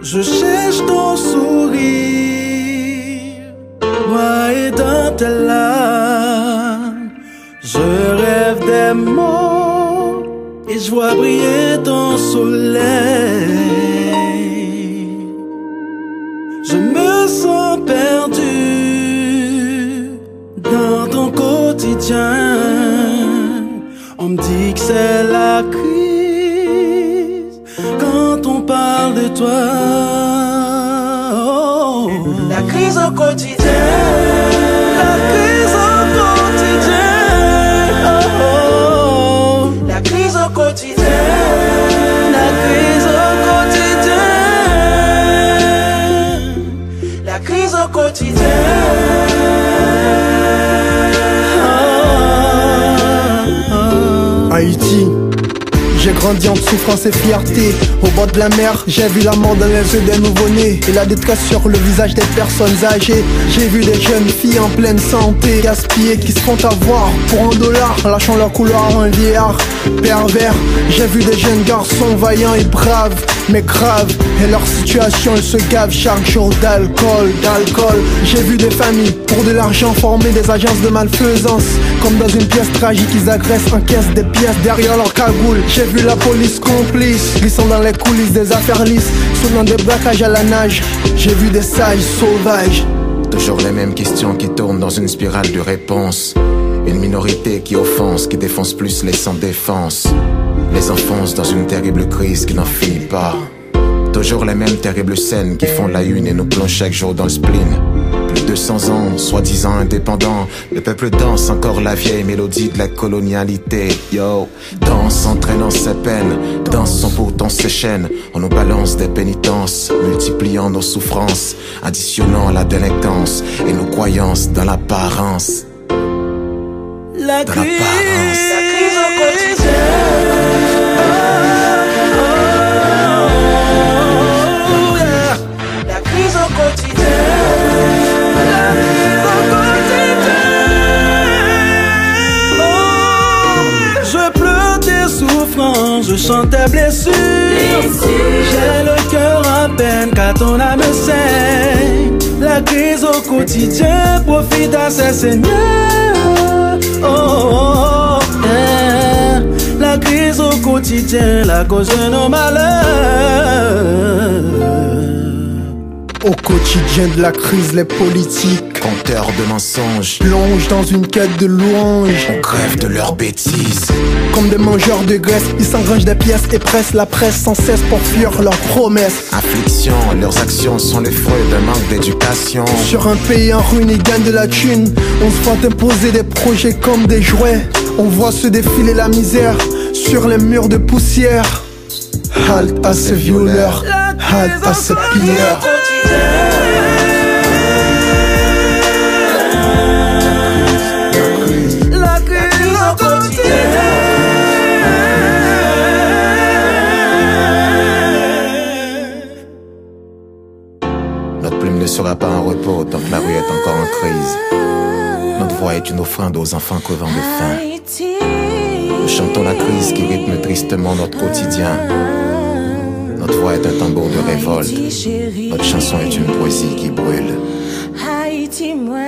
Je cherche ton sourire, noyé dans tes larmes. Je rêve des mots et je vois briller ton soleil. Je me sens perdu dans ton quotidien. On me dit que c'est la crise quand on parle de toi. Oh. La crise au quotidien. La crise au quotidien. Oh, oh. La crise au quotidien. La crise au quotidien. La crise au quotidien. Haïti, j'ai grandi en souffrance et fierté. Au bord de la mer, j'ai vu la mort dans les yeux des nouveau-nés et la détresse sur le visage des personnes âgées. J'ai vu des jeunes filles en pleine santé gaspillées qui se font avoir pour $1, lâchant leur couleur à un vieillard pervers. J'ai vu des jeunes garçons vaillants et braves, mais graves, et leur situation ils se gavent chaque jour d'alcool. J'ai vu des familles pour de l'argent former des agences de malfaisance. Comme dans une pièce tragique, ils agressent, encaissent des pièces derrière leur cagoule. J'ai vu la police complice, glissant dans les coulisses des affaires lisses, soutenant des braquages à la nage. J'ai vu des sages sauvages. Toujours les mêmes questions qui tournent dans une spirale de réponses. Une minorité qui offense, qui défonce plus les sans défense. Les enfonce dans une terrible crise qui n'en finit pas. Toujours les mêmes terribles scènes qui font la une et nous plongent chaque jour dans le spleen. Plus de 200 ans, soi-disant indépendants, le peuple danse encore la vieille mélodie de la colonialité. Yo, danse entraînant ses peines, dansons pourtant ses chaînes. On nous balance des pénitences, multipliant nos souffrances, additionnant la délinquance et nos croyances dans l'apparence. La crise au quotidien. La crise au quotidien. La crise au quotidien. Oh, je pleure tes souffrances, je chante tes blessures. J'ai le cœur en peine quand ton âme saigne. La crise au quotidien profite à ses seigneurs. Oh, oh, oh, yeah. La crise au quotidien, la cause de nos malheurs. Au quotidien de la crise, les politiques, Conteurs de mensonges, plongent dans une quête de louanges. on crève de leurs bêtises. Comme des mangeurs de graisse, ils s'engrangent des pièces et pressent la presse sans cesse pour fuir leurs promesses. Affliction, leurs actions sont les fruits d'un manque d'éducation. Sur un pays en ruine, ils gagnent de la thune. On se voit imposer des projets comme des jouets. On voit se défiler la misère sur les murs de poussière. Halte à ces violeurs, halte à ces pilleurs. La crise au quotidien. Notre plume ne sera pas en repos tant que la rue est encore en crise. Notre voix est une offrande aux enfants crevant de faim. Nous chantons la crise qui rythme tristement notre quotidien. Notre voix est un tambour de révolte. Notre chanson est une poésie qui brûle. Haïti, moi.